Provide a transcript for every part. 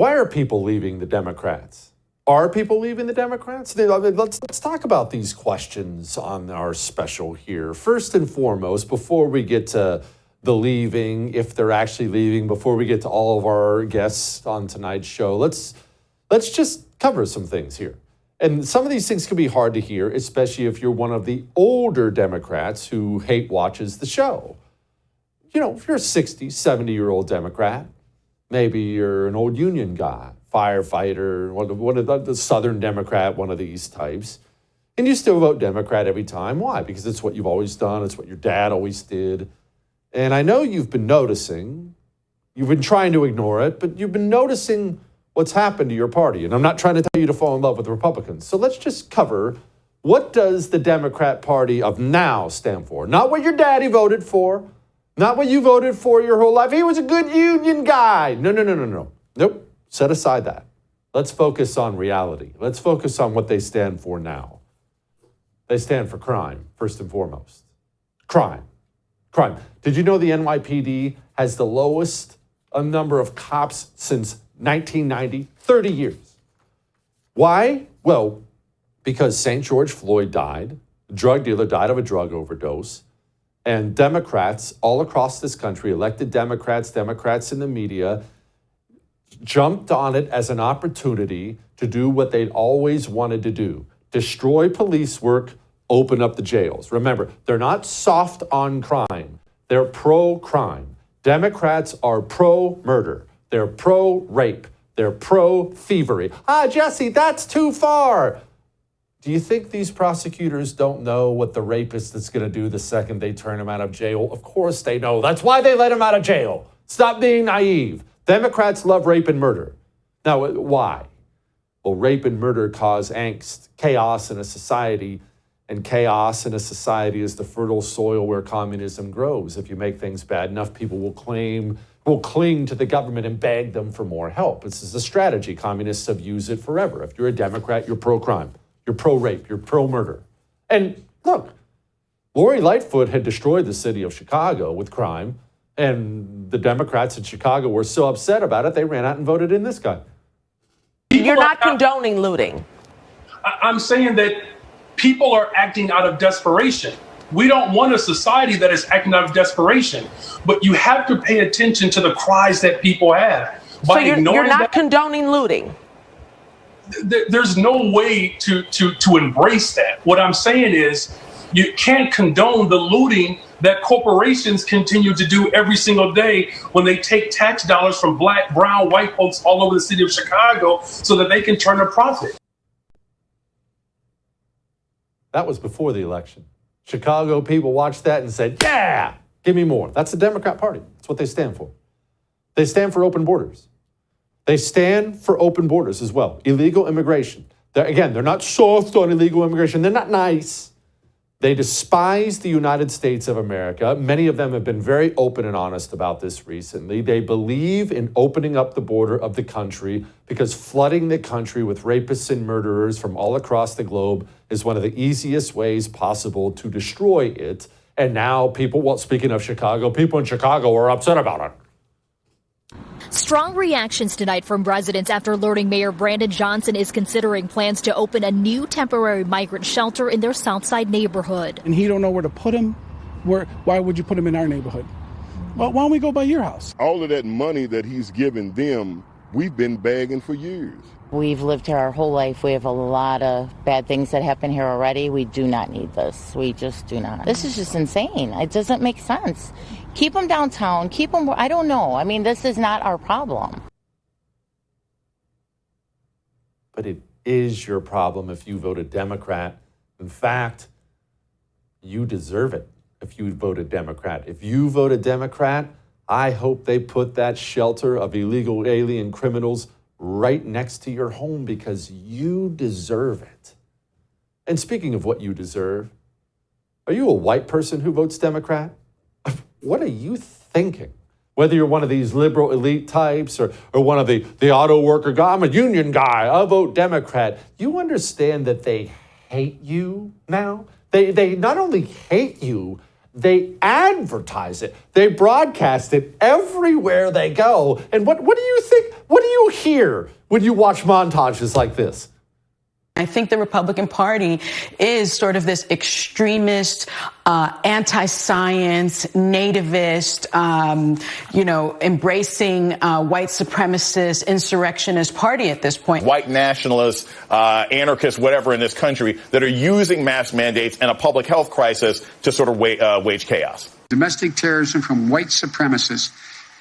Why are people leaving the Democrats? Are people leaving the Democrats? Let's talk about these questions on our special here. First and foremost, before we get to the leaving, if they're actually leaving, before we get to all of our guests on tonight's show, let's just cover some things here. And some of these things can be hard to hear, especially if you're one of the older Democrats who hate watches the show. You know, if you're a 60, 70-year-old Democrat, maybe you're an old union guy, firefighter, one of the Southern Democrat, one of these types, and you still vote Democrat every time. Why? Because it's what you've always done. It's what your dad always did. And I know you've been noticing, you've been trying to ignore it, but you've been noticing what's happened to your party. And I'm not trying to tell you to fall in love with the Republicans. So let's just cover, what does the Democrat Party of now stand for? Not what your daddy voted for, not what you voted for your whole life. He was a good union guy. No. Nope. Set aside that. Let's focus on reality. Let's focus on what they stand for now. They stand for crime, first and foremost. Crime. Did you know the NYPD has the lowest number of cops since 1990? 30 years. Why? Well, because St. George Floyd died. A drug dealer died of a drug overdose. And Democrats all across this country, elected Democrats in the media, jumped on it as an opportunity to do what they'd always wanted to do. Destroy police work, open up the jails. Remember, they're not soft on crime. They're pro-crime. Democrats are pro-murder. They're pro-rape. They're pro-thievery. Jesse, that's too far. Do you think these prosecutors don't know what the rapist is going to do the second they turn him out of jail? Of course they know. That's why they let him out of jail. Stop being naive. Democrats love rape and murder. Now, why? Well, rape and murder cause angst, chaos in a society, and chaos in a society is the fertile soil where communism grows. If you make things bad enough, people will cling to the government and beg them for more help. This is a strategy. Communists have used it forever. If you're a Democrat, you're pro-crime, you're pro-rape, you're pro-murder. And look, Lori Lightfoot had destroyed the city of Chicago with crime, and the Democrats in Chicago were so upset about it, they ran out and voted in this guy. You're not condoning looting. I'm saying that people are acting out of desperation. We don't want a society that is acting out of desperation, but you have to pay attention to the cries that people have. So you're not condoning looting. There's no way to embrace that. What I'm saying is you can't condone the looting that corporations continue to do every single day when they take tax dollars from black, brown, white folks all over the city of Chicago so that they can turn a profit. That was before the election. Chicago people watched that and said, yeah, give me more. That's the Democrat Party. That's what they stand for. They stand for open borders. They stand for open borders as well. Illegal immigration. They're not soft on illegal immigration. They're not nice. They despise the United States of America. Many of them have been very open and honest about this recently. They believe in opening up the border of the country because flooding the country with rapists and murderers from all across the globe is one of the easiest ways possible to destroy it. And now speaking of Chicago, people in Chicago are upset about it. Strong reactions tonight from residents after learning Mayor Brandon Johnson is considering plans to open a new temporary migrant shelter in their Southside neighborhood. And he don't know where to put him. Why would you put him in our neighborhood? Well, why don't we go by your house? All of that money that he's given them, we've been begging for years. We've lived here our whole life. We have a lot of bad things that happen here already. We do not need this. We just do not. This is just insane. It doesn't make sense. Keep them downtown. Keep them, I don't know. I mean, this is not our problem. But it is your problem if you voted Democrat. In fact, you deserve it if you voted Democrat. If you voted Democrat, I hope they put that shelter of illegal alien criminals right next to your home because you deserve it. And speaking of what you deserve, are you a white person who votes Democrat? What are you thinking? Whether you're one of these liberal elite types or one of the auto worker guy, I'm a union guy, I'll vote Democrat. You understand that they hate you now? They not only hate you, They advertise it. They broadcast it everywhere they go. And what do you think? What do you hear when you watch montages like this? I think the Republican Party is sort of this extremist, anti-science, nativist, embracing white supremacist, insurrectionist party at this point. White nationalists, anarchists, whatever in this country that are using mask mandates and a public health crisis to sort of wage chaos. Domestic terrorism from white supremacists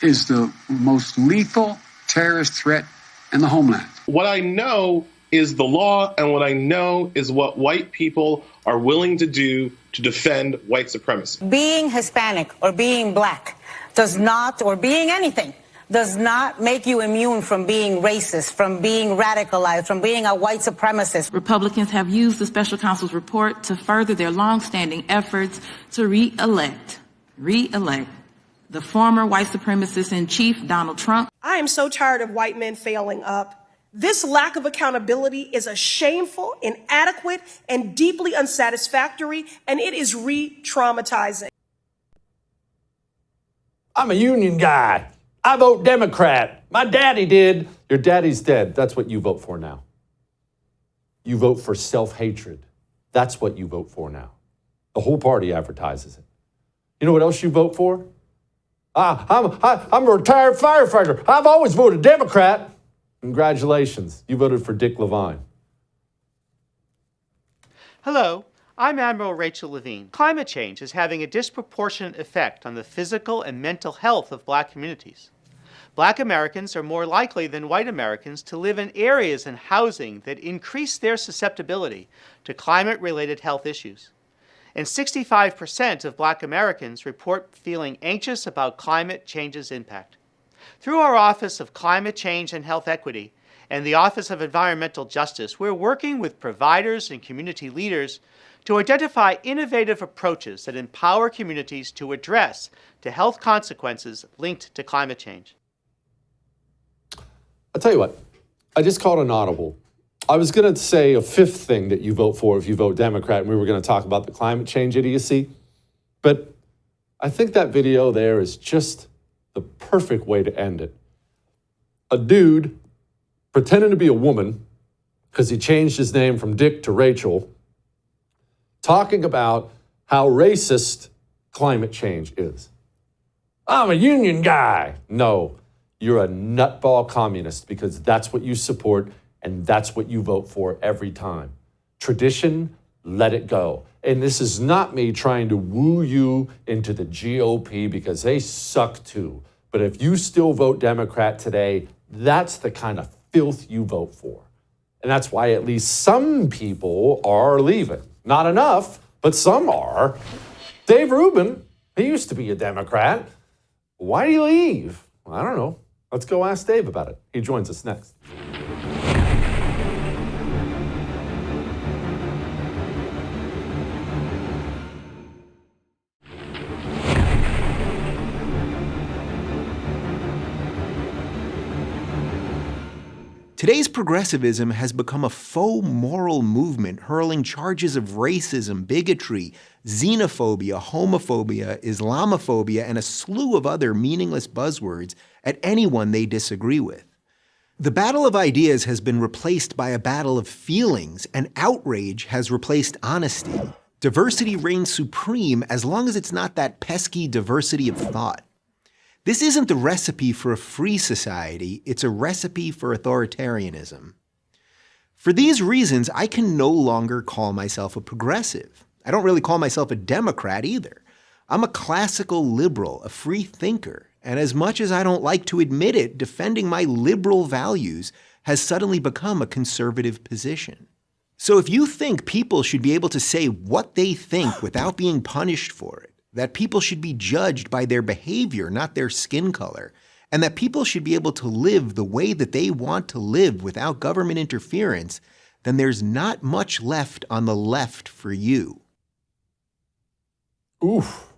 is the most lethal terrorist threat in the homeland. What I know is the law, and what I know is what white people are willing to do to defend white supremacy. Being Hispanic or being black does not, or being anything, does not make you immune from being racist, from being radicalized, from being a white supremacist. Republicans have used the special counsel's report to further their longstanding efforts to re-elect the former white supremacist in chief, Donald Trump. I am so tired of white men failing up. This lack of accountability is a shameful, inadequate, and deeply unsatisfactory, and it is re-traumatizing. I'm a union guy. I vote Democrat. My daddy did. Your daddy's dead. That's what you vote for now. You vote for self-hatred. That's what you vote for now. The whole party advertises it. You know what else you vote for? I'm a retired firefighter. I've always voted Democrat. Congratulations, you voted for Dick Levine. Hello, I'm Admiral Rachel Levine. Climate change is having a disproportionate effect on the physical and mental health of black communities. Black Americans are more likely than white Americans to live in areas and housing that increase their susceptibility to climate-related health issues. And 65% of black Americans report feeling anxious about climate change's impact. Through our Office of Climate Change and Health Equity and the Office of Environmental Justice, we're working with providers and community leaders to identify innovative approaches that empower communities to address the health consequences linked to climate change. I'll tell you what, I just called an audible. I was going to say a fifth thing that you vote for if you vote Democrat, and we were going to talk about the climate change idiocy. But I think that video there is just the perfect way to end it. A dude pretending to be a woman because he changed his name from Dick to Rachel, talking about how racist climate change is. I'm a union guy. No, you're a nutball communist because that's what you support and that's what you vote for every time. Tradition, let it go. And this is not me trying to woo you into the GOP because they suck too. But if you still vote Democrat today, that's the kind of filth you vote for. And that's why at least some people are leaving. Not enough, but some are. Dave Rubin, he used to be a Democrat. Why did he leave? I don't know. Let's go ask Dave about it. He joins us next. Today's progressivism has become a faux moral movement hurling charges of racism, bigotry, xenophobia, homophobia, Islamophobia, and a slew of other meaningless buzzwords at anyone they disagree with. The battle of ideas has been replaced by a battle of feelings, and outrage has replaced honesty. Diversity reigns supreme as long as it's not that pesky diversity of thought. This isn't the recipe for a free society, it's a recipe for authoritarianism. For these reasons, I can no longer call myself a progressive. I don't really call myself a Democrat either. I'm a classical liberal, a free thinker, and as much as I don't like to admit it, defending my liberal values has suddenly become a conservative position. So if you think people should be able to say what they think without being punished for it, that people should be judged by their behavior, not their skin color, and that people should be able to live the way that they want to live without government interference, then there's not much left on the left for you. Oof.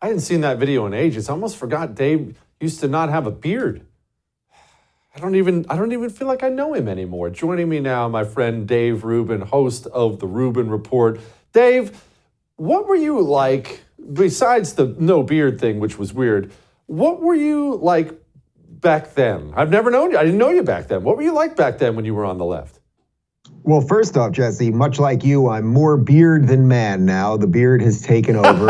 I hadn't seen that video in ages. I almost forgot Dave used to not have a beard. I don't even feel like I know him anymore. Joining me now, my friend Dave Rubin, host of the Rubin Report. Dave, what were you like besides the no beard thing, which was weird, what were you like back then? I've never known you. I didn't know you back then. What were you like back then when you were on the left? Well, first off, Jesse, much like you, I'm more beard than man now. The beard has taken over.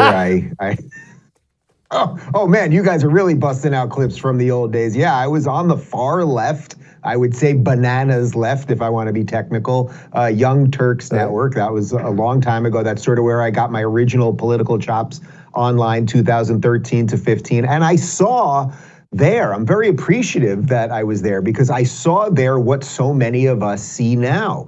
Oh man, you guys are really busting out clips from the old days. Yeah, I was on the far left. I would say bananas left, if I want to be technical. Young Turks Network, that was a long time ago. That's sort of where I got my original political chops online, 2013 to 15. And I saw there, I'm very appreciative that I was there because I saw there what so many of us see now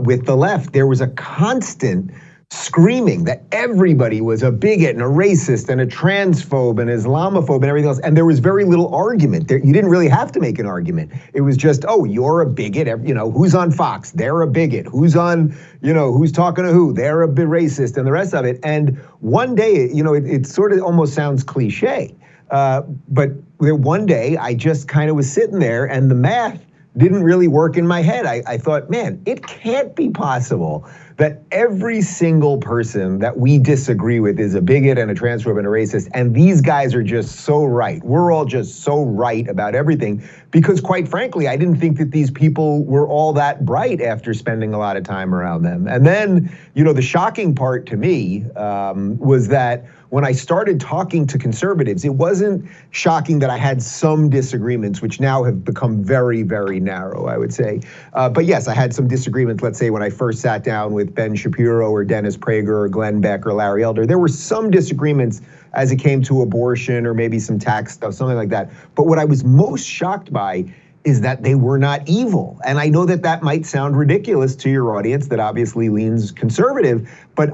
with the left. There was a constant screaming that everybody was a bigot and a racist and a transphobe and Islamophobe and everything else. And there was very little argument. You didn't really have to make an argument. It was just, oh, you're a bigot. You know, who's on Fox? They're a bigot. Who's on, you know, who's talking to who? They're a bit racist and the rest of it. And one day, you know, it sort of almost sounds cliche. But one day I just kind of was sitting there and the math didn't really work in my head. I thought, man, it can't be possible that every single person that we disagree with is a bigot and a transphobe and a racist. And these guys are just so right. We're all just so right about everything because quite frankly, I didn't think that these people were all that bright after spending a lot of time around them. And then, you know, the shocking part to me was that when I started talking to conservatives, it wasn't shocking that I had some disagreements, which now have become very, very narrow, I would say. But yes, I had some disagreements, let's say, when I first sat down with Ben Shapiro or Dennis Prager or Glenn Beck or Larry Elder. There were some disagreements as it came to abortion or maybe some tax stuff, something like that. But what I was most shocked by is that they were not evil. And I know that that might sound ridiculous to your audience that obviously leans conservative, but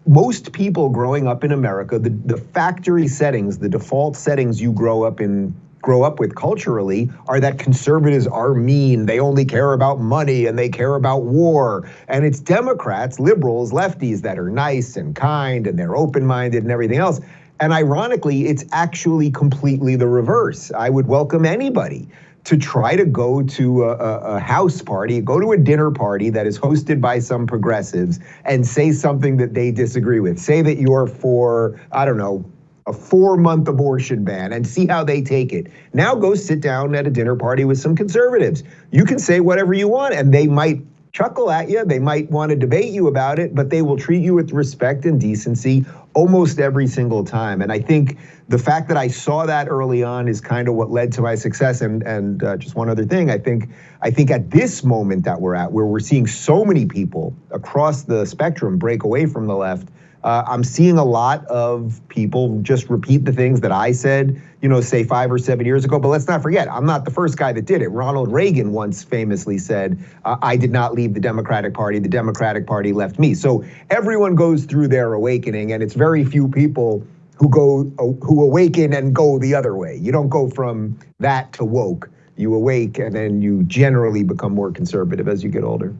most people growing up in America, the factory settings, the default settings you grow up with culturally are that conservatives are mean, they only care about money and they care about war. And it's Democrats, liberals, lefties that are nice and kind and they're open-minded and everything else. And ironically, it's actually completely the reverse. I would welcome anybody to try to go to a house party, go to a dinner party that is hosted by some progressives and say something that they disagree with. Say that you're for, I don't know, a 4-month abortion ban and see how they take it. Now go sit down at a dinner party with some conservatives. You can say whatever you want and they might chuckle at you, they might want to debate you about it, but they will treat you with respect and decency almost every single time. And I think the fact that I saw that early on is kind of what led to my success. And just one other thing, I think at this moment that we're at, where we're seeing so many people across the spectrum break away from the left, I'm seeing a lot of people just repeat the things that I said, you know, say 5 or 7 years ago. But let's not forget, I'm not the first guy that did it. Ronald Reagan once famously said, I did not leave the Democratic Party left me. So everyone goes through their awakening, and it's very few people who awaken and go the other way. You don't go from that to woke. You awake, and then you generally become more conservative as you get older.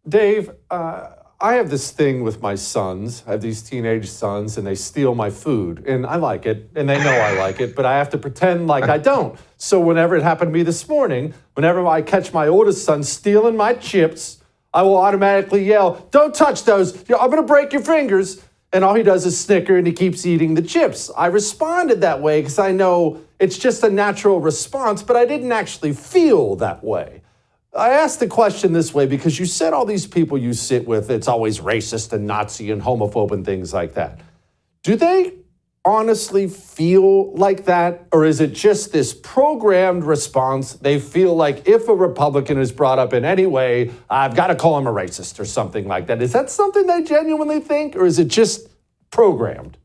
Dave, I have this thing with my sons. I have these teenage sons, and they steal my food. And I like it, and they know I like it, but I have to pretend like I don't. So whenever it happened to me this morning, whenever I catch my oldest son stealing my chips, I will automatically yell, "Don't touch those. I'm going to break your fingers." And all he does is snicker, and he keeps eating the chips. I responded that way because I know it's just a natural response, but I didn't actually feel that way. I asked the question this way because you said all these people you sit with, it's always racist and Nazi and homophobe and things like that. Do they honestly feel like that? Or is it just this programmed response? They feel like if a Republican is brought up in any way, I've got to call him a racist or something like that. Is that something they genuinely think, or is it just programmed?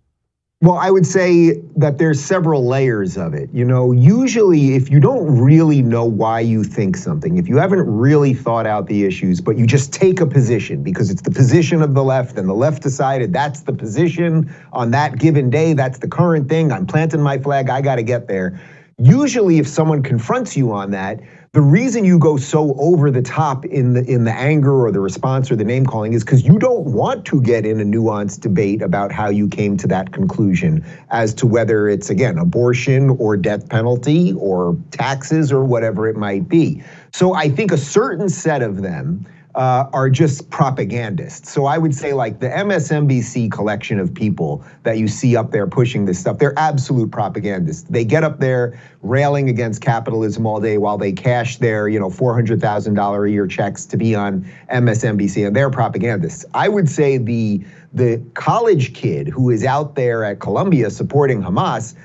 Well, I would say that there's several layers of it. You know, usually if you don't really know why you think something, if you haven't really thought out the issues, but you just take a position because it's the position of the left and the left decided that's the position on that given day, that's the current thing, I'm planting my flag, I got to get there. Usually if someone confronts you on that, the reason you go so over the top in the anger or the response or the name calling is because you don't want to get in a nuanced debate about how you came to that conclusion as to whether it's, again, abortion or death penalty or taxes or whatever it might be. So I think a certain set of them are just propagandists. So I would say like the MSNBC collection of people that you see up there pushing this stuff, they're absolute propagandists. They get up there railing against capitalism all day while they cash their, $400,000 a year checks to be on MSNBC, and they're propagandists. I would say the college kid who is out there at Columbia supporting Hamas,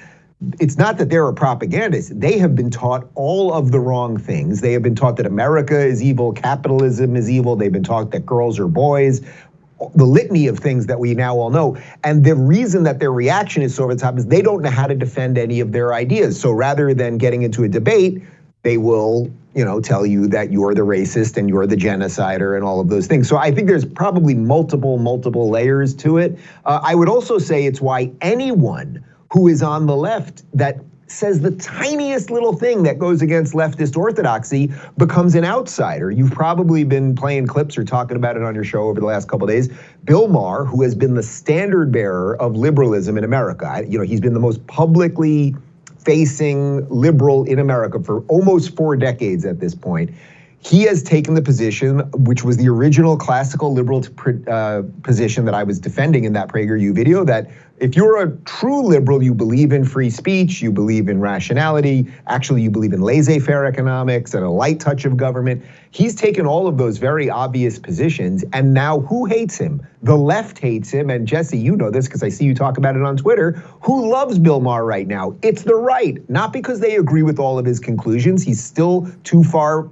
it's not that they're a propagandist. They have been taught all of the wrong things. They have been taught that America is evil, capitalism is evil. They've been taught that girls are boys, the litany of things that we now all know. And the reason that their reaction is so over the top is they don't know how to defend any of their ideas. So rather than getting into a debate, they will, tell you that you're the racist and you're the genocider and all of those things. So I think there's probably multiple layers to it. I would also say it's why anyone who is on the left that says the tiniest little thing that goes against leftist orthodoxy becomes an outsider. You've probably been playing clips or talking about it on your show over the last couple of days. Bill Maher, who has been the standard bearer of liberalism in America, he's been the most publicly facing liberal in America for almost 4 decades at this point. He has taken the position, which was the original classical liberal position that I was defending in that PragerU video, that if you're a true liberal, you believe in free speech, you believe in rationality, actually you believe in laissez-faire economics and a light touch of government. He's taken all of those very obvious positions, and now who hates him? The left hates him, and Jesse, you know this because I see you talk about it on Twitter. Who loves Bill Maher right now? It's the right, not because they agree with all of his conclusions. He's still too far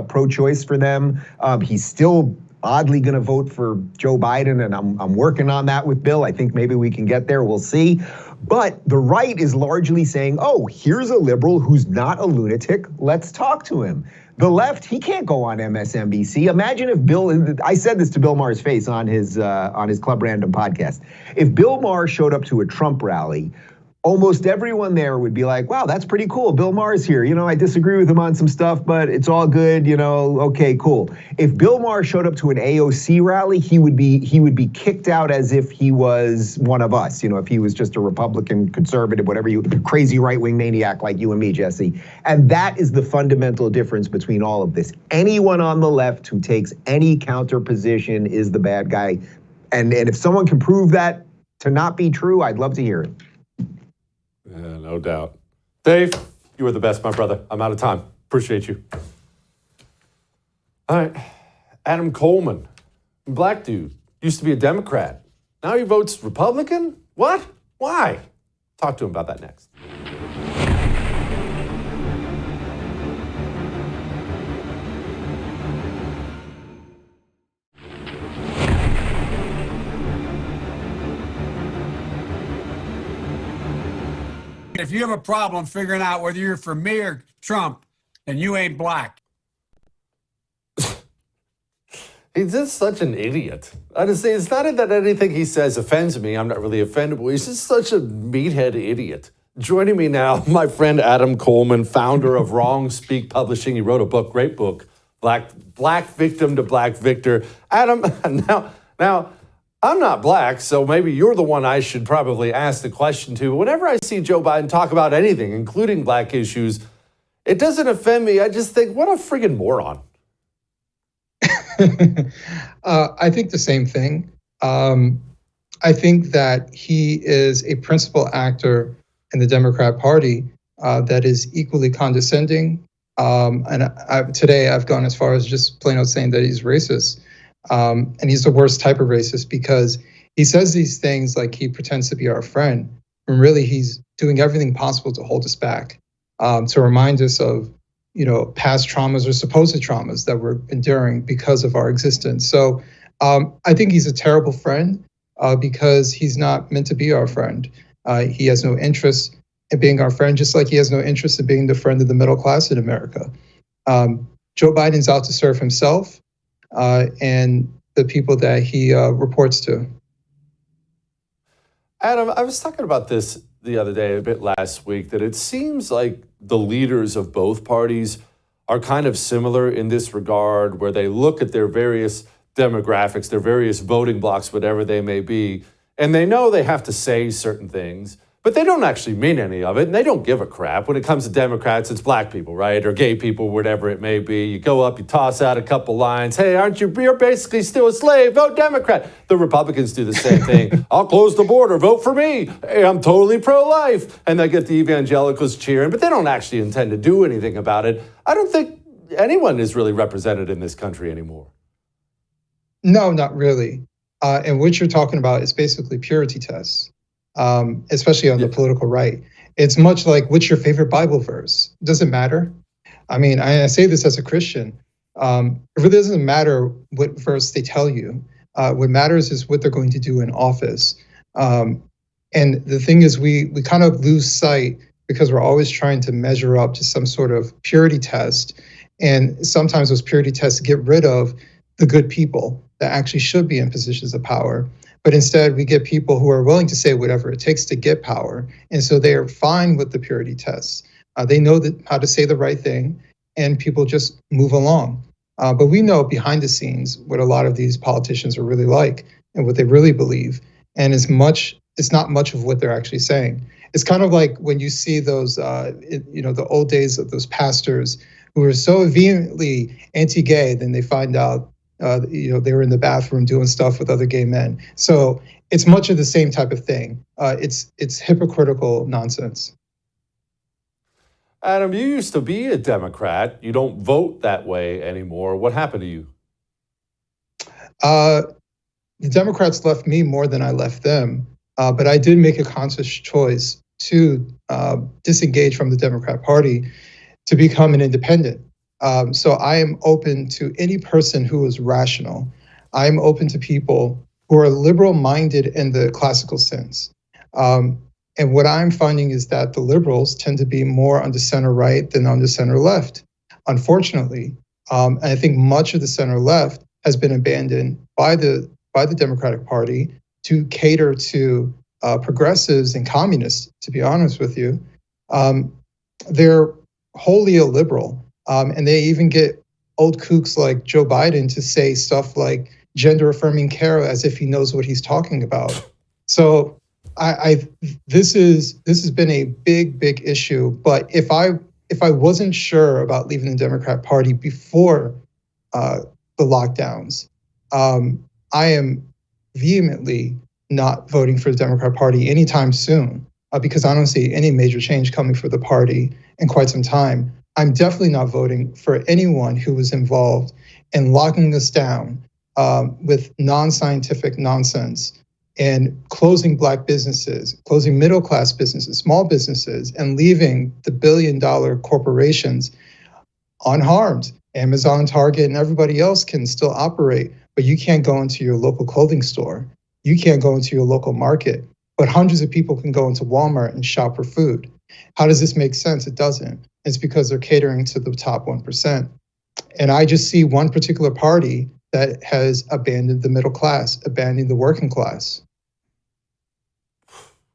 pro-choice for them. He's still oddly going to vote for Joe Biden, and I'm working on that with Bill. I think maybe we can get there. We'll see. But the right is largely saying, oh, here's a liberal who's not a lunatic. Let's talk to him. The left, he can't go on MSNBC. Imagine if I said this to Bill Maher's face on his Club Random podcast. If Bill Maher showed up to a Trump rally, almost everyone there would be like, wow, that's pretty cool. Bill Maher's here. I disagree with him on some stuff, but it's all good. Okay, cool. If Bill Maher showed up to an AOC rally, he would be kicked out as if he was one of us. If he was just a Republican, conservative, whatever crazy right-wing maniac like you and me, Jesse. And that is the fundamental difference between all of this. Anyone on the left who takes any counter position is the bad guy. And if someone can prove that to not be true, I'd love to hear it. Yeah, no doubt. Dave, you were the best, my brother. I'm out of time. Appreciate you. All right. Adam Coleman, black dude, used to be a Democrat. Now he votes Republican? What? Why? Talk to him about that next. If you have a problem figuring out whether you're for me or Trump, then you ain't black. He's just such an idiot. I just say it's not that anything he says offends me. I'm not really offended, but he's just such a meathead idiot. Joining me now, my friend Adam Coleman, founder of Wrong Speak Publishing. He wrote a book, great book, Black Victim to Black Victor. Adam, now. I'm not black, so maybe you're the one I should probably ask the question to. Whenever I see Joe Biden talk about anything, including black issues, it doesn't offend me. I just think, what a friggin' moron. I think the same thing. I think that he is a principal actor in the Democrat Party that is equally condescending. Today I've gone as far as just plain out saying that he's racist. And he's the worst type of racist because he says these things like he pretends to be our friend, when really he's doing everything possible to hold us back, to remind us of, past traumas or supposed traumas that we're enduring because of our existence. So I think he's a terrible friend because he's not meant to be our friend. He has no interest in being our friend, just like he has no interest in being the friend of the middle class in America. Joe Biden's out to serve himself and the people that he reports to. Adam, I was talking about this the other day, a bit last week, that it seems like the leaders of both parties are kind of similar in this regard, where they look at their various demographics, their various voting blocks, whatever they may be, and they know they have to say certain things, But they don't actually mean any of it, and they don't give a crap. When it comes to Democrats, it's black people, right? Or gay people, whatever it may be. You go up, you toss out a couple lines. Hey, you're basically still a slave. Vote Democrat. The Republicans do the same thing. I'll close the border. Vote for me. Hey, I'm totally pro-life. And they get the evangelicals cheering, but they don't actually intend to do anything about it. I don't think anyone is really represented in this country anymore. No, not really. And what you're talking about is basically purity tests. Especially on the political right. It's much like, what's your favorite Bible verse? Does it matter? I mean, I say this as a Christian. It really doesn't matter what verse they tell you. What matters is what they're going to do in office. And the thing is, we kind of lose sight because we're always trying to measure up to some sort of purity test. And sometimes those purity tests get rid of the good people that actually should be in positions of power. But instead, we get people who are willing to say whatever it takes to get power. And so they are fine with the purity tests. They know how to say the right thing, and people just move along. But we know behind the scenes what a lot of these politicians are really like and what they really believe. And it's not much of what they're actually saying. It's kind of like when you see those, the old days of those pastors who were so vehemently anti-gay, then they find out they were in the bathroom doing stuff with other gay men. So it's much of the same type of thing. It's hypocritical nonsense. Adam, you used to be a Democrat. You don't vote that way anymore. What happened to you? The Democrats left me more than I left them. But I did make a conscious choice to disengage from the Democrat Party to become an independent. So I am open to any person who is rational. I am open to people who are liberal-minded in the classical sense. And what I'm finding is that the liberals tend to be more on the center right than on the center left, unfortunately. And I think much of the center left has been abandoned by the Democratic Party to cater to progressives and communists, to be honest with you. They're wholly illiberal. And they even get old kooks like Joe Biden to say stuff like gender-affirming care as if he knows what he's talking about. So this has been a big issue. But if I wasn't sure about leaving the Democrat Party before the lockdowns, I am vehemently not voting for the Democrat Party anytime soon because I don't see any major change coming for the party in quite some time. I'm definitely not voting for anyone who was involved in locking us down with non-scientific nonsense and closing black businesses, closing middle-class businesses, small businesses, and leaving the billion-dollar corporations unharmed. Amazon, Target, and everybody else can still operate, but you can't go into your local clothing store. You can't go into your local market, but hundreds of people can go into Walmart and shop for food. How does this make sense? It doesn't. It's because they're catering to the top 1%. And I just see one particular party that has abandoned the middle class, abandoned the working class.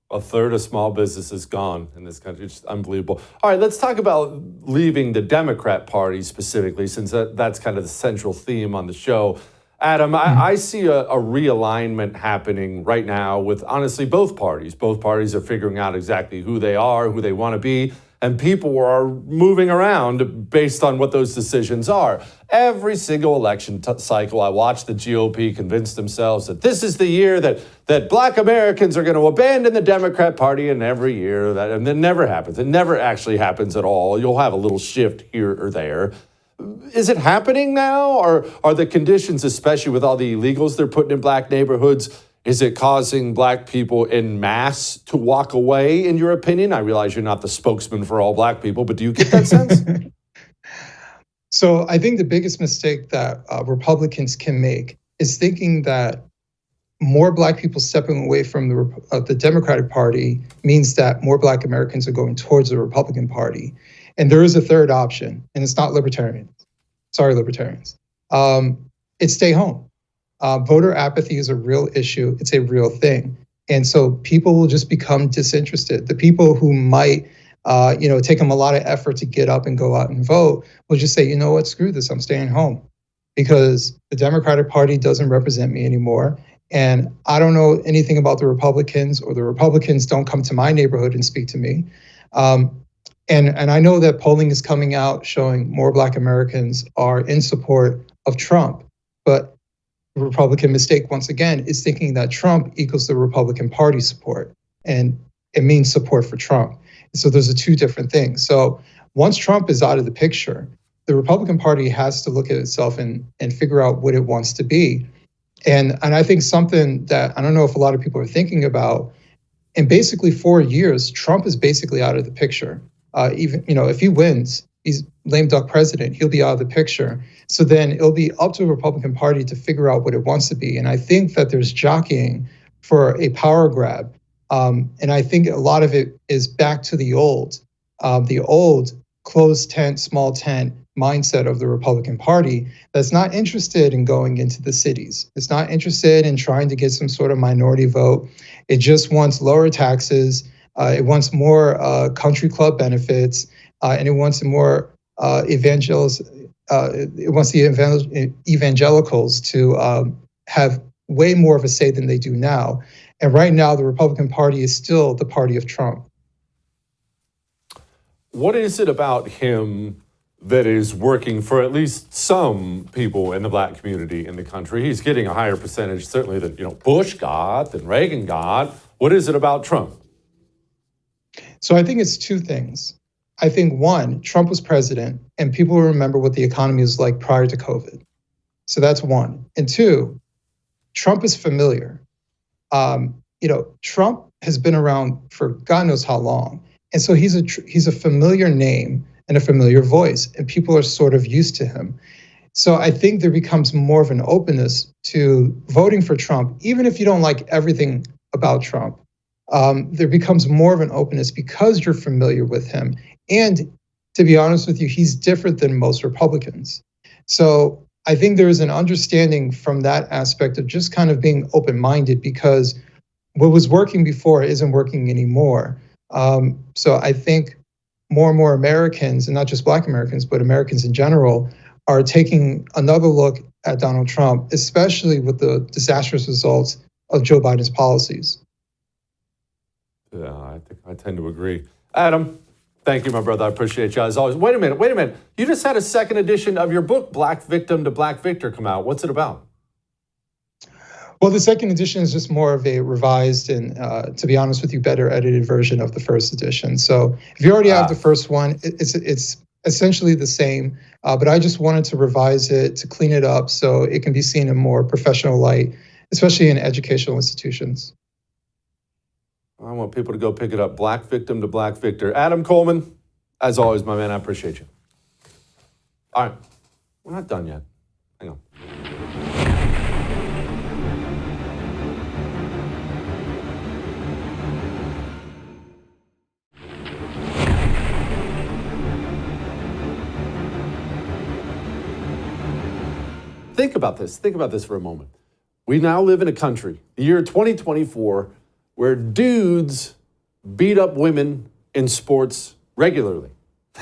A third of small business is gone in this country. It's unbelievable. All right, let's talk about leaving the Democrat Party specifically, since that's kind of the central theme on the show. Adam, I see a realignment happening right now with, honestly, both parties. Both parties are figuring out exactly who they are, who they want to be, and people are moving around based on what those decisions are. Every single election cycle, I watch the GOP convince themselves that this is the year that black Americans are going to abandon the Democrat Party, and every year, and it never happens. It never actually happens at all. You'll have a little shift here or there. Is it happening now? Or are the conditions, especially with all the illegals they're putting in black neighborhoods, is it causing black people en masse to walk away, in your opinion? I realize you're not the spokesman for all black people, but do you get that sense? So I think the biggest mistake that Republicans can make is thinking that more black people stepping away from the Democratic Party means that more black Americans are going towards the Republican Party. And there is a third option, and it's not libertarians. Sorry, libertarians. It's stay home. Voter apathy is a real issue. It's a real thing. And so people will just become disinterested. The people who might, take them a lot of effort to get up and go out and vote will just say, you know what, screw this, I'm staying home. Because the Democratic Party doesn't represent me anymore. And I don't know anything about the Republicans, or the Republicans don't come to my neighborhood and speak to me. And I know that polling is coming out showing more Black Americans are in support of Trump. But the Republican mistake, once again, is thinking that Trump equals the Republican Party support. And it means support for Trump. So those are two different things. So once Trump is out of the picture, the Republican Party has to look at itself and figure out what it wants to be. And I think something that I don't know if a lot of people are thinking about, in basically 4 years, Trump is basically out of the picture. Even, if he wins, he's lame duck president, he'll be out of the picture. So then it'll be up to the Republican Party to figure out what it wants to be. And I think that there's jockeying for a power grab. And I think a lot of it is back to the old closed tent, small tent mindset of the Republican Party that's not interested in going into the cities. It's not interested in trying to get some sort of minority vote. It just wants lower taxes. It wants more country club benefits, and it wants more evangelicals. It wants the evangelicals to have way more of a say than they do now. And right now, the Republican Party is still the party of Trump. What is it about him that is working for at least some people in the Black community in the country? He's getting a higher percentage, certainly, than Bush got, than Reagan got. What is it about Trump? So I think it's two things. I think, one, Trump was president, and people will remember what the economy was like prior to COVID. So that's one. And two, Trump is familiar. Trump has been around for God knows how long. And so he's a familiar name and a familiar voice, and people are sort of used to him. So I think there becomes more of an openness to voting for Trump, even if you don't like everything about Trump. There becomes more of an openness because you're familiar with him. And to be honest with you, he's different than most Republicans. So I think there is an understanding from that aspect of just kind of being open-minded, because what was working before isn't working anymore. So I think more and more Americans, and not just Black Americans, but Americans in general, are taking another look at Donald Trump, especially with the disastrous results of Joe Biden's policies. Yeah, I tend to agree. Adam, thank you, my brother. I appreciate you as always. Wait a minute. You just had a second edition of your book, Black Victim to Black Victor, come out. What's it about? Well, the second edition is just more of a revised and, to be honest with you, better edited version of the first edition. So if you already have the first one, it's essentially the same, but I just wanted to revise it, to clean it up so it can be seen in more professional light, especially in educational institutions. I want people to go pick it up. Black Victim to Black Victor. Adam Coleman, as always, my man, I appreciate you. All right, we're not done yet. Hang on. Think about this for a moment. We now live in a country, the year 2024, where dudes beat up women in sports regularly.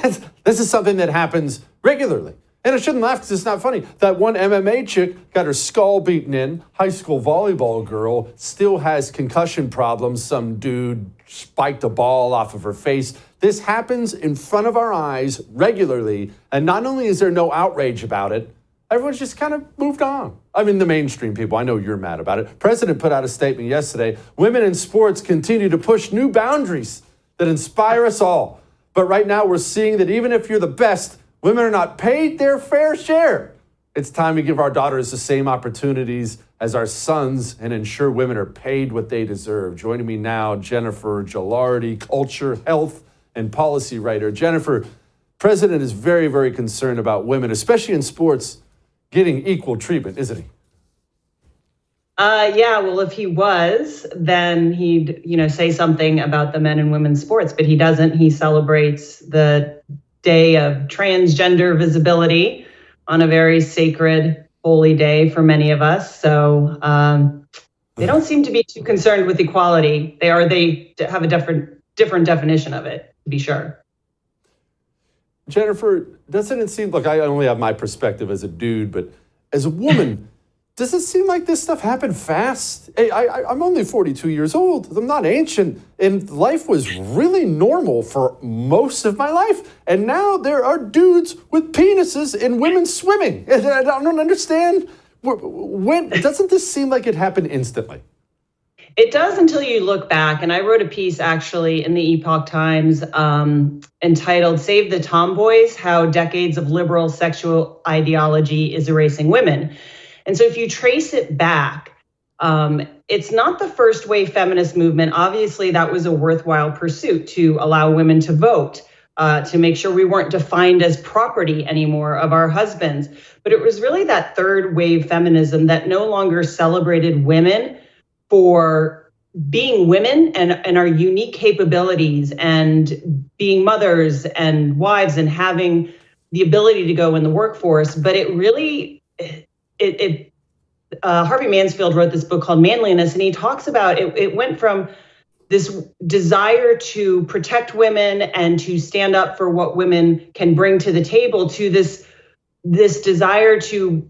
This is something that happens regularly. And I shouldn't laugh because it's not funny. That one MMA chick got her skull beaten in. High school volleyball girl still has concussion problems. Some dude spiked a ball off of her face. This happens in front of our eyes regularly. And not only is there no outrage about it, everyone's just kind of moved on. I mean, the mainstream people, I know you're mad about it. President put out a statement yesterday. Women in sports continue to push new boundaries that inspire us all. But right now we're seeing that even if you're the best, women are not paid their fair share. It's time to give our daughters the same opportunities as our sons and ensure women are paid what they deserve. Joining me now, Jennifer Gelardi, culture, health, and policy writer. Jennifer, President is very, very concerned about women, especially in sports, getting equal treatment, isn't he? Yeah, well, if he was, then he'd, say something about the men and women's sports, but he doesn't. He celebrates the day of transgender visibility on a very sacred, holy day for many of us. So they don't seem to be too concerned with equality. They have a different definition of it, to be sure. Jennifer, doesn't it seem like I only have my perspective as a dude, but as a woman, Does it seem like this stuff happened fast? Hey, I'm only 42 years old. I'm not ancient, and life was really normal for most of my life. And now there are dudes with penises in women swimming. And I don't understand. When doesn't this seem like it happened instantly? It does until you look back. And I wrote a piece actually in the Epoch Times entitled "Save the Tomboys: How Decades of Liberal Sexual Ideology is Erasing Women." And so if you trace it back, it's not the first wave feminist movement. Obviously, that was a worthwhile pursuit to allow women to vote, to make sure we weren't defined as property anymore of our husbands. But it was really that third wave feminism that no longer celebrated women for being women and our unique capabilities and being mothers and wives and having the ability to go in the workforce. But it really... Harvey Mansfield wrote this book called Manliness, and he talks about it went from this desire to protect women and to stand up for what women can bring to the table to this desire to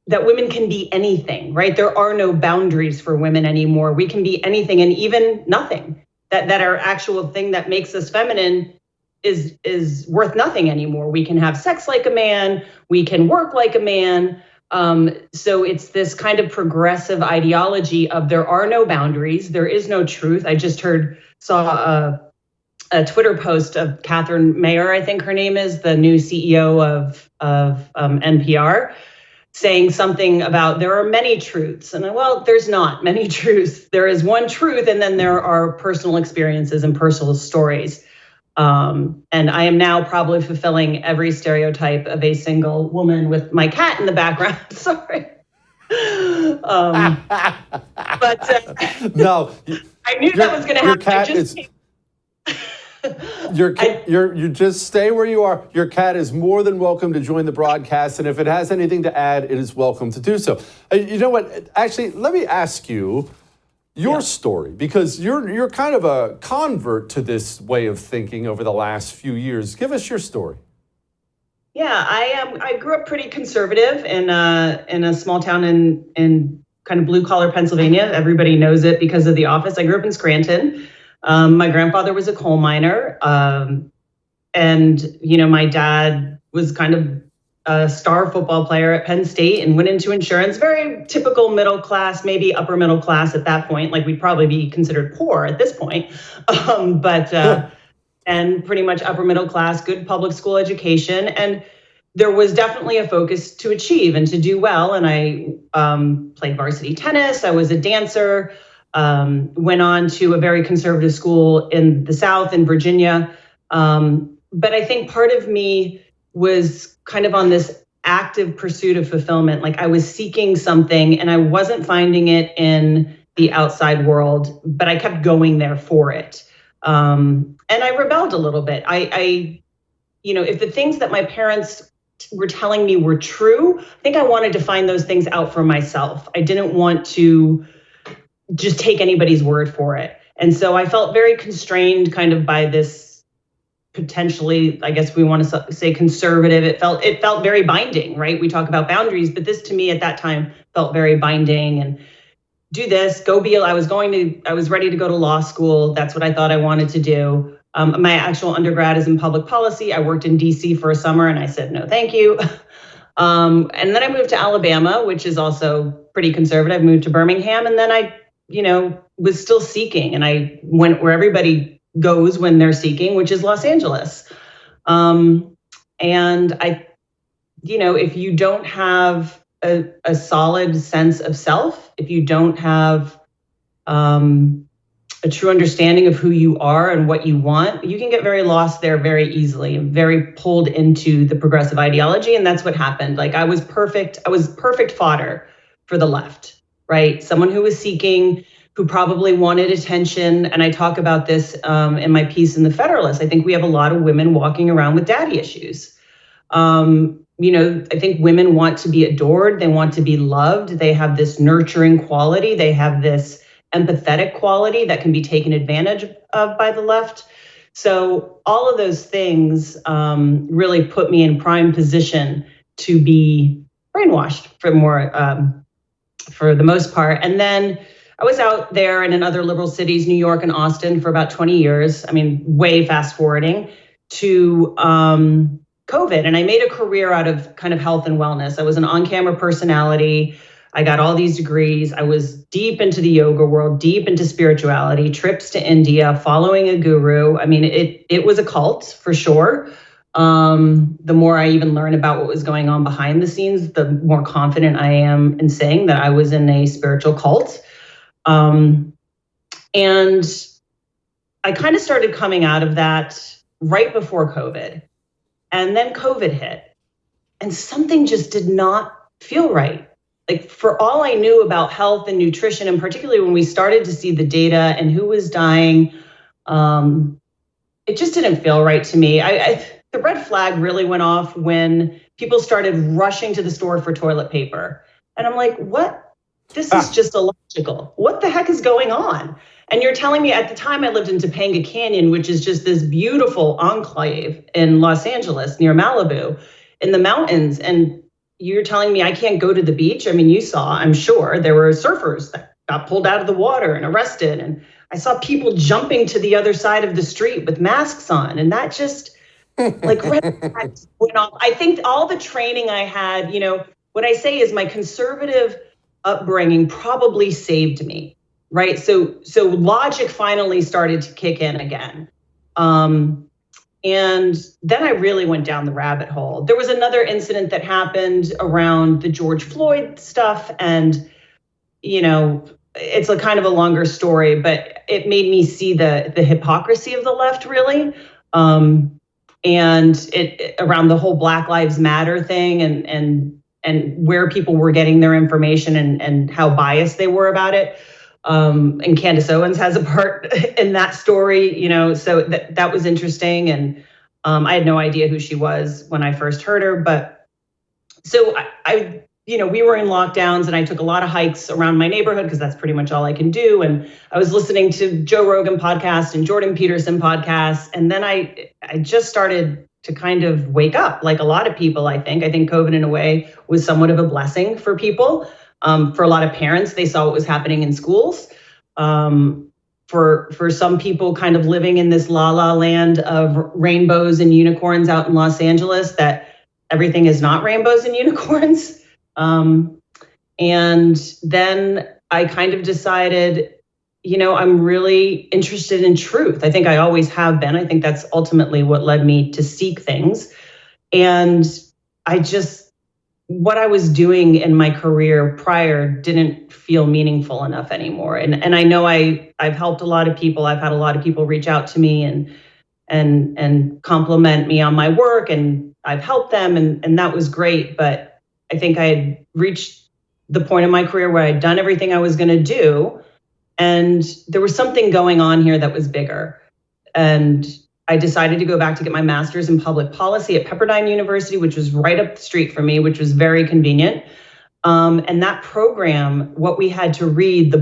that women can be anything, right? There are no boundaries for women anymore. We can be anything and even nothing. That our actual thing that makes us feminine is worth nothing anymore. We can have sex like a man. We can work like a man. So it's this kind of progressive ideology of there are no boundaries. There is no truth. I just saw a Twitter post of Catherine Mayer, I think her name is, the new CEO of NPR, saying something about there are many truths. And well, there's not many truths. There is one truth, and then there are personal experiences and personal stories. And I am now probably fulfilling every stereotype of a single woman with my cat in the background. Sorry. No. I knew that was going to happen. You just stay where you are. Your cat is more than welcome to join the broadcast, and if it has anything to add, it is welcome to do so. You know what? Actually, let me ask you your story, because you're kind of a convert to this way of thinking over the last few years. Give us your story. Yeah, I grew up pretty conservative in a small town in kind of blue collar Pennsylvania. Everybody knows it because of The Office. I grew up in Scranton. My grandfather was a coal miner, and my dad was kind of a star football player at Penn State and went into insurance. Very typical middle class, maybe upper middle class at that point. Like, we'd probably be considered poor at this point, and pretty much upper middle class, good public school education. And there was definitely a focus to achieve and to do well. And I played varsity tennis. I was a dancer. Went on to a very conservative school in the South in Virginia. But I think part of me was kind of on this active pursuit of fulfillment. Like, I was seeking something and I wasn't finding it in the outside world, but I kept going there for it. And I rebelled a little bit. I if the things that my parents were telling me were true, I think I wanted to find those things out for myself. I didn't want to just take anybody's word for it. And so I felt very constrained kind of by this potentially, I guess we want to say, conservative. It felt very binding, right? We talk about boundaries, but this to me at that time felt very binding. And do this, go be, I was ready to go to law school. That's what I thought I wanted to do. My actual undergrad is in public policy. I worked in DC for a summer and I said, no, thank you. And then I moved to Alabama, which is also pretty conservative. I moved to Birmingham, and then I was still seeking, and I went where everybody goes when they're seeking, which is Los Angeles. And I, if you don't have a solid sense of self, if you don't have a true understanding of who you are and what you want, you can get very lost there very easily and very pulled into the progressive ideology. And that's what happened. Like, I was perfect fodder for the left, right? Someone who was seeking, who probably wanted attention. And I talk about this in my piece in The Federalist. I think we have a lot of women walking around with daddy issues. I think women want to be adored. They want to be loved. They have this nurturing quality. They have this empathetic quality that can be taken advantage of by the left. So all of those things really put me in prime position to be brainwashed for the most part. And then I was out there and in other liberal cities, New York and Austin, for about 20 years. I mean, way fast forwarding to COVID. And I made a career out of kind of health and wellness. I was an on-camera personality. I got all these degrees. I was deep into the yoga world, deep into spirituality, trips to India, following a guru. I mean, it was a cult for sure. The more I even learn about what was going on behind the scenes, the more confident I am in saying that I was in a spiritual cult. And I kind of started coming out of that right before COVID. And then COVID hit. And something just did not feel right. Like, for all I knew about health and nutrition, and particularly when we started to see the data and who was dying, it just didn't feel right to me. The red flag really went off when people started rushing to the store for toilet paper. And I'm like, what? This is just illogical. What the heck is going on? And you're telling me, at the time I lived in Topanga Canyon, which is just this beautiful enclave in Los Angeles near Malibu in the mountains. And you're telling me I can't go to the beach? I mean, you saw, I'm sure, there were surfers that got pulled out of the water and arrested. And I saw people jumping to the other side of the street with masks on. And that just, like, red flags went off. I think all the training I had, what I say is my conservative upbringing probably saved me, right? So logic finally started to kick in again. And then I really went down the rabbit hole. There was another incident that happened around the George Floyd stuff. And, it's a kind of a longer story, but it made me see the hypocrisy of the left, really. And it around the whole Black Lives Matter thing and where people were getting their information and how biased they were about it. And Candace Owens has a part in that story, so that was interesting. And I had no idea who she was when I first heard her. But so I we were in lockdowns and I took a lot of hikes around my neighborhood because that's pretty much all I can do. And I was listening to Joe Rogan podcast and Jordan Peterson podcasts. And then I just started to kind of wake up, like a lot of people, I think. I think COVID in a way was somewhat of a blessing for people. For a lot of parents, they saw what was happening in schools. For some people kind of living in this la-la land of rainbows and unicorns out in Los Angeles, that everything is not rainbows and unicorns. And then I kind of decided, I'm really interested in truth. I think I always have been. I think that's ultimately what led me to seek things. And what I was doing in my career prior didn't feel meaningful enough anymore. And I know I've helped a lot of people. I've had a lot of people reach out to me and compliment me on my work, and I've helped them, and that was great. But I think I had reached the point in my career where I'd done everything I was going to do. And there was something going on here that was bigger. And I decided to go back to get my master's in public policy at Pepperdine University, which was right up the street from me, which was very convenient. And that program, what we had to read, the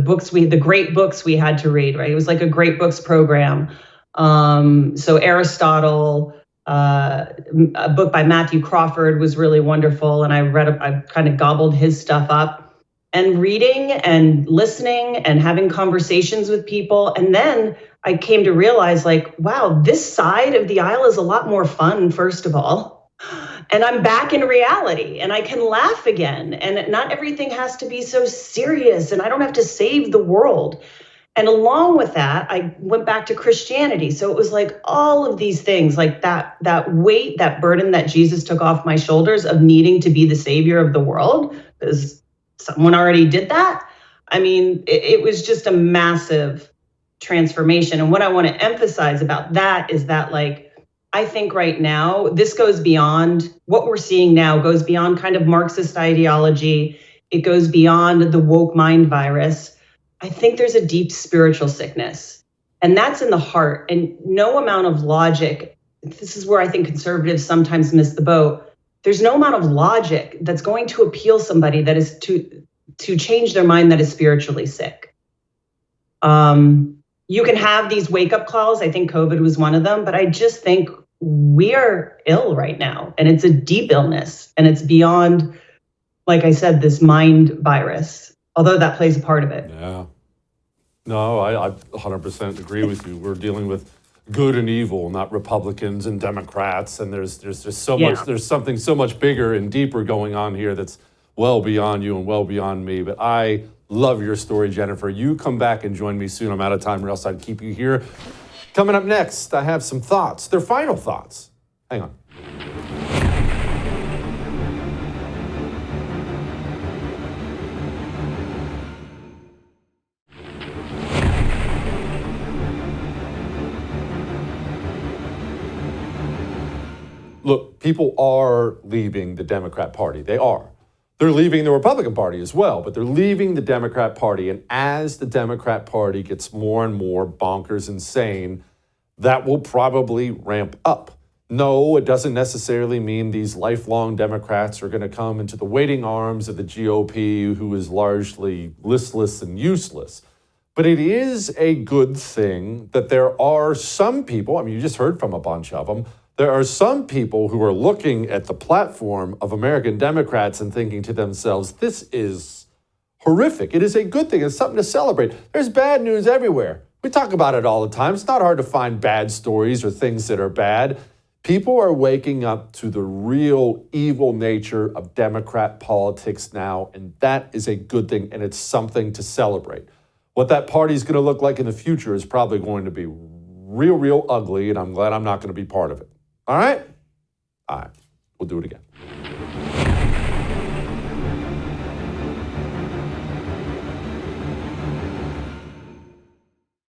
great books we had to read, right? It was like a great books program. So Aristotle, a book by Matthew Crawford was really wonderful. And I kind of gobbled his stuff up. And reading and listening and having conversations with people. And then I came to realize, like, wow, this side of the aisle is a lot more fun, first of all. And I'm back in reality and I can laugh again. And not everything has to be so serious. And I don't have to save the world. And along with that, I went back to Christianity. So it was like all of these things, like that weight, that burden that Jesus took off my shoulders of needing to be the savior of the world, because someone already did that. I mean, it was just a massive transformation. And what I want to emphasize about that is that, like, I think right now, this goes beyond what we're seeing now, goes beyond kind of Marxist ideology. It goes beyond the woke mind virus. I think there's a deep spiritual sickness, and that's in the heart. And no amount of logic, this is where I think conservatives sometimes miss the boat. There's no amount of logic that's going to appeal somebody that is to change their mind that is spiritually sick. You can have these wake-up calls. I think COVID was one of them, but I just think we are ill right now, and it's a deep illness, and it's beyond like I said, this mind virus, although that plays a part of it. Yeah. No, I 100% agree with you. We're dealing with good and evil, not Republicans and Democrats. And there's so much, there's something so much bigger and deeper going on here that's well beyond you and well beyond me. But I love your story, Jennifer. You come back and join me soon. I'm out of time, or else I'd keep you here. Coming up next, I have some thoughts. They're final thoughts. Hang on. Look, people are leaving the Democrat Party. They are. They're leaving the Republican Party as well, but they're leaving the Democrat Party. And as the Democrat Party gets more and more bonkers insane, that will probably ramp up. No, it doesn't necessarily mean these lifelong Democrats are going to come into the waiting arms of the GOP, who is largely listless and useless. But it is a good thing that there are some people, I mean, you just heard from a bunch of them, there are some people who are looking at the platform of American Democrats and thinking to themselves, this is horrific. It is a good thing. It's something to celebrate. There's bad news everywhere. We talk about it all the time. It's not hard to find bad stories or things that are bad. People are waking up to the real evil nature of Democrat politics now, and that is a good thing, and it's something to celebrate. What that party is going to look like in the future is probably going to be real ugly, and I'm glad I'm not going to be part of it. All right? All right. We'll do it again.